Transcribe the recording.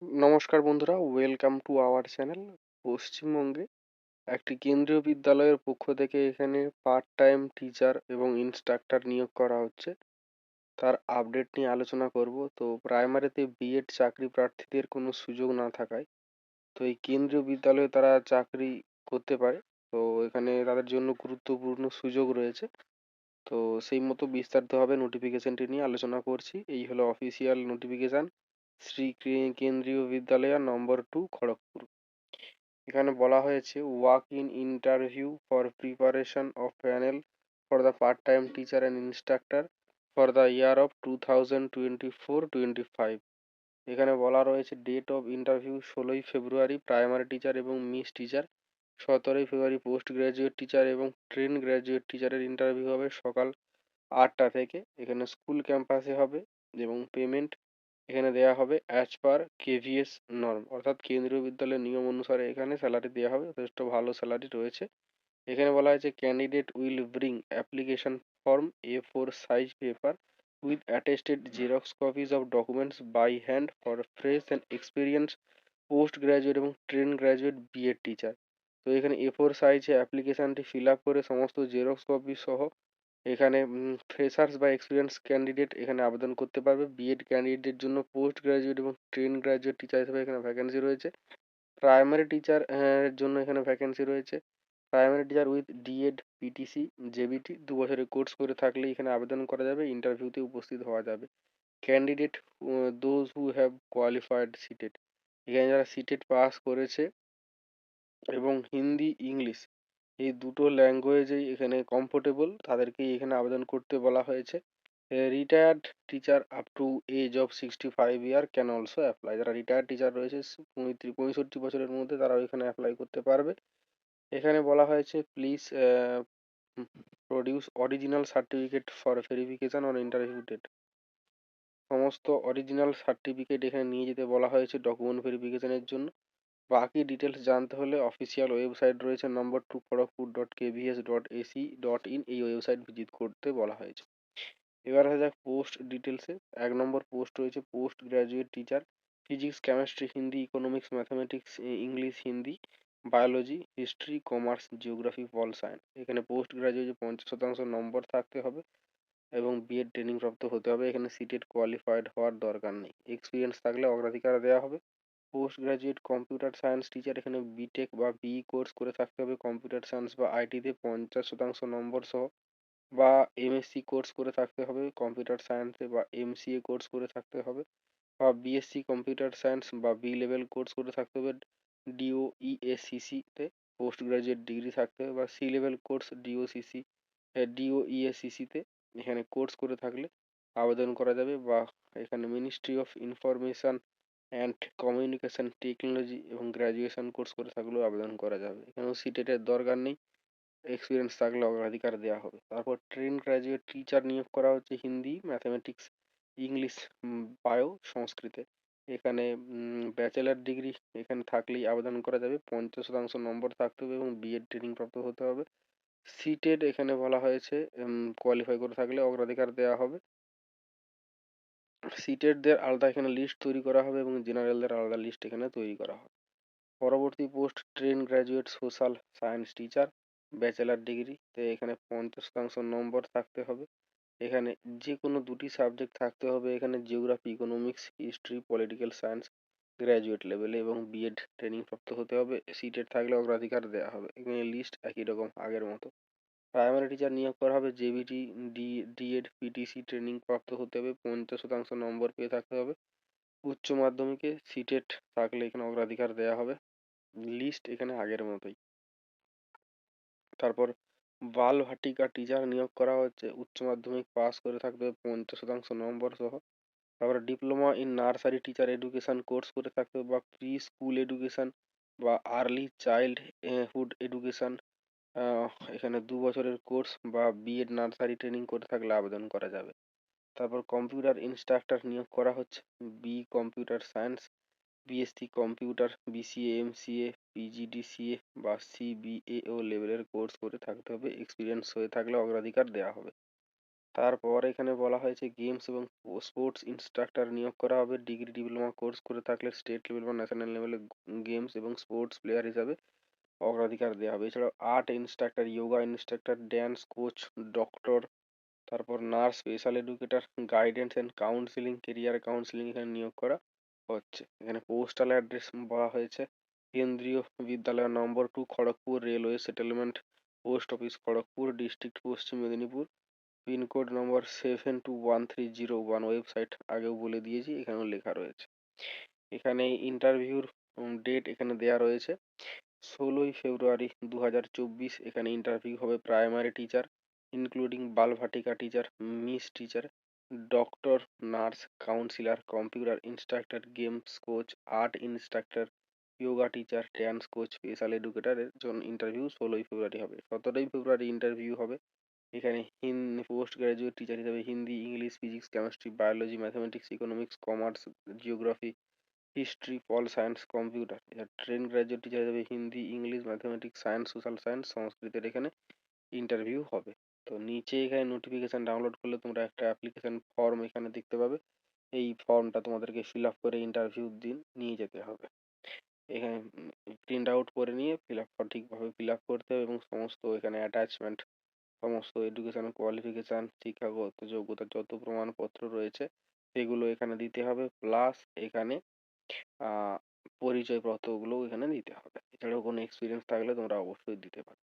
নমস্কার বন্ধুরা, welcome to our channel. পশ্চিমবঙ্গে একটি কেন্দ্রীয় বিদ্যালয়ের পক্ষ থেকে এখানে পার্ট টাইম টিচার এবং ইনস্ট্রাক্টর নিয়োগ করা হচ্ছে। তার আপডেট নিয়ে আলোচনা করব। তো প্রাইমারিতে বিএড চাকরি প্রার্থীদের কোনো সুযোগ না থাকায় তো এই কেন্দ্রীয় বিদ্যালয়ে তারা চাকরি করতে পারে। তো এখানে তাদের জন্য গুরুত্বপূর্ণ সুযোগ রয়েছে। তো সেই মতো বিস্তারিতভাবে নোটিফিকেশনটি নিয়ে আলোচনা করছি। এই হলো অফিসিয়াল নোটিফিকেশন। কেন্দ্রীয় বিদ্যালয় নম্বর 2, খড়গপুর। এখানে বলা হয়েছে walk in interview for preparation of panel for the part time teacher and instructor for the year of 2024-25। এখানে বলা রয়েছে ডেট অফ ইন্টারভিউ 16ই ফেব্রুয়ারি প্রাইমারি টিচার এবং মিস টিচার, 17ই ফেব্রুয়ারি পোস্ট গ্রাজুয়েট টিচার এবং ট্রেন গ্রাজুয়েট টিচারের ইন্টারভিউ হবে সকাল 8টা থেকে। এখানে স্কুল ক্যাম্পাসে হবে এবং পেমেন্ট এখানে দেয়া হবে অ্যাজ পার কেভিএস নর্ম, অর্থাৎ কেন্দ্রীয় বিদ্যালয়ের নিয়ম অনুসারে এখানে স্যালারি দেওয়া হবে। যথেষ্ট ভালো স্যালারি রয়েছে। এখানে বলা হয়েছে candidate will bring application form A4 size paper with attested xerox copies of documents by hand for fresh and experience post graduate এবং ট্রেন গ্রাজুয়েট বিএড টিচার। তো এখানে A4 সাইজে অ্যাপ্লিকেশনটি ফিল আপ করে সমস্ত জেরক্স কপি সহ এখানে freshers বা এক্সপিরিয়েন্স ক্যান্ডিডেট এখানে আবেদন করতে পারবে। বিএড ক্যান্ডিডেটের জন্য পোস্ট গ্রাজুয়েট এবং ট্রেন গ্রাজুয়েট টিচার হিসেবে এখানে ভ্যাকেন্সি রয়েছে। প্রাইমারি টিচার এর জন্য এখানে ভ্যাকেন্সি রয়েছে। Primary teacher with DEd, PTC, JBT 2 বছরের কোর্স করে থাকলে এখানে আবেদন করা যাবে। ইন্টারভিউতে উপস্থিত হওয়া যাবে। Candidate those who have qualified seated, এখানে যারা সিটেড পাস করেছে এবং হিন্দি, ইংলিশ এই দুটো ল্যাঙ্গুয়েজেই এখানে কমফোর্টেবল তাদেরকেই এখানে আবেদন করতে বলা হয়েছে। Retired teacher up to age of 65 year can also apply. যারা রিটায়ার্ড টিচার রয়েছে 65 বছরের মধ্যে তারাও এখানে অ্যাপ্লাই করতে পারবে। এখানে বলা হয়েছে please produce original certificate for verification on interview date. সমস্ত অরিজিনাল সার্টিফিকেট এখানে নিয়ে যেতে বলা হয়েছে ডকুমেন্ট ভেরিফিকেশনের জন্য। বাকি ডিটেলস জানতে হলে অফিসিয়াল ওয়েবসাইট রয়েছে নম্বর 2 খড়গপুর.kbs.ac.in, এই ওয়েবসাইট ভিজিট করতে বলা হয়েছে। এবার আসা যাক পোস্ট ডিটেলসে। 1 নম্বর পোস্ট রয়েছে post graduate teacher, physics, chemistry, Hindi, economics, mathematics, English, Hindi, biology, history, commerce, geography, pol science. এখানে পোস্ট গ্রাজুয়েটে 50% নম্বর থাকতে হবে এবং বিএড ট্রেনিং প্রাপ্ত হতে হবে। এখানে সিটেড কোয়ালিফাইড হওয়ার দরকার নেই। এক্সপিরিয়েন্স থাকলে অগ্রাধিকার দেওয়া হবে। Post graduate computer science teacher, এখানে বিটেক বা বিই কোর্স করে থাকতে হবে কম্পিউটার সায়েন্স বা আইটিতে 50% নম্বর সহ, বা এমএসসি কোর্স করে থাকতে হবে কম্পিউটার সায়েন্সে, বা এমসিএ কোর্স করে থাকতে হবে, বা বিএসসি কম্পিউটার সায়েন্স বা বি লেভেল কোর্স করে থাকতে হবে ডিওইএসসিসিতে। পোস্ট গ্রাজুয়েট ডিগ্রি থাকতে হবে, বা সি লেভেল কোর্স ডিওইএসসিসিতে এখানে কোর্স করে থাকলে আবেদন করা যাবে। বা এখানে ministry of information and communication technology এবং গ্র্যাজুয়েশন কোর্স করে থাকলেও আবেদন করা যাবে। এখানেও সিটেটের দরকার নেই, এক্সপিরিয়েন্স থাকলে অগ্রাধিকার দেওয়া হবে। তারপর ট্রেন গ্র্যাজুয়েট টিচার নিয়োগ করা হচ্ছে হিন্দি, ম্যাথামেটিক্স, ইংলিশ, বায়ো, সংস্কৃতে। এখানে ব্যাচেলার ডিগ্রি এখানে থাকলেই আবেদন করা যাবে। 50% নম্বর থাকতে হবে এবং বিএড ট্রেনিং প্রাপ্ত হতে হবে। সিটেড এখানে বলা হয়েছে কোয়ালিফাই করে থাকলে অগ্রাধিকার দেওয়া হবে। সিটেডদের আলাদা এখানে লিস্ট তৈরি করা হবে এবং জেনারেলদের আলাদা লিস্ট এখানে তৈরি করা হবে। পরবর্তী post train graduate social science teacher, bachelor degree. তো এখানে 50% নম্বর থাকতে হবে। এখানে যে কোনো দুটি সাবজেক্ট থাকতে হবে। এখানে geography, economics, history, political science graduate লেভেলে এবং বিএড ট্রেনিং প্রাপ্ত হতে হবে। সিটেড থাকলে অগ্রাধিকার দেওয়া হবে। এখানে লিস্ট একই রকম আগের মতো। প্রাইমারি টিচার নিয়োগ করা হবে জেবিটি, ডিএড, পিটিসি ট্রেনিং প্রাপ্ত হতে হবে। 50% নম্বর পেয়ে থাকতে হবে। উচ্চ মাধ্যমিকে সিটেড থাকলে এখানে অগ্রাধিকার দেওয়া হবে। লিস্ট এখানে আগের মতোই। তারপর বাল ভাটিকা টিচার নিয়োগ করা হচ্ছে, উচ্চ মাধ্যমিক পাস করে থাকতে হবে 50% নম্বর সহ। তারপরে diploma in nursery teacher education course করে থাকতে হবে, বা প্রি স্কুল এডুকেশন বা আর্লি চাইল্ড হুড এডুকেশন, এখানে 2 বছরের কোর্স বা বিএড নার্সারি ট্রেনিং করে থাকলে আবেদন করা যাবে। তারপর কম্পিউটার ইনস্ট্রাক্টর নিয়োগ করা হচ্ছে, B computer science, BSc computer, BCA, MCA, PGDCA বা সিবিএও লেভেলের কোর্স করে থাকতে হবে। এক্সপিরিয়েন্স হয়ে থাকলে অগ্রাধিকার দেওয়া হবে। তারপর এখানে বলা হয়েছে গেমস এবং স্পোর্টস ইন্সট্রাক্টর নিয়োগ করা হবে। ডিগ্রি ডিপ্লোমা কোর্স করে থাকলে স্টেট লেভেল বা ন্যাশনাল লেভেলে গেমস এবং স্পোর্টস প্লেয়ার হিসাবে অগ্রাধিকার দেওয়া হবে। এছাড়াও art instructor, yoga instructor, dance coach, doctor, তারপর nurse, special educator, guidance and counselling, career counselling এখানে নিয়োগ করা হচ্ছে। এখানে পোস্টাল অ্যাড্রেস বলা হয়েছে কেন্দ্রীয় বিদ্যালয় নম্বর 2, Kharagpur railway settlement, post office Kharagpur, district পশ্চিম মেদিনীপুর, পিনকোড নম্বর 721301। ওয়েবসাইট আগেও বলে দিয়েছি, এখানেও লেখা রয়েছে। এখানে ইন্টারভিউর ডেট এখানে দেয়া রয়েছে 16ই ফেব্রুয়ারি 2024। এখানে ইন্টারভিউ হবে primary teacher including Balvatika teacher, misc teacher, doctor, nurse, counsellor, computer instructor, games coach, art instructor, yoga teacher, dance coach, special এডুকেটরের জন্য ইন্টারভিউ 16ই ফেব্রুয়ারি হবে। 17ই ফেব্রুয়ারি ইন্টারভিউ হবে এখানে পোস্ট গ্রাজুয়েট টিচার হিসেবে Hindi, English, physics, chemistry, biology, mathematics, economics, commerce, geography, history, pol science, computer. এবার train graduate teacher হিসেবে Hindi, English, mathematics, science, social science, সংস্কৃতের এখানে ইন্টারভিউ হবে। তো নিচে এখানে নোটিফিকেশন ডাউনলোড করলে তোমরা একটা অ্যাপ্লিকেশন ফর্ম এখানে দেখতে পাবে। এই ফর্মটা তোমাদেরকে ফিল আপ করে ইন্টারভিউ দিন নিয়ে যেতে হবে। এখানে প্রিন্ট আউট করে নিয়ে ঠিকভাবে ফিল আপ করতে হবে এবং সমস্ত এখানে অ্যাটাচমেন্ট, সমস্ত এডুকেশন কোয়ালিফিকেশান, শিক্ষাগত যোগ্যতার যত প্রমাণপত্র রয়েছে সেগুলো এখানে দিতে হবে। প্লাস এখানে পরিচয়পত্রগুলোও এখানে দিতে হবে। এছাড়াও কোনো এক্সপিরিয়েন্স থাকলে তোমরা অবশ্যই দিতে পারো।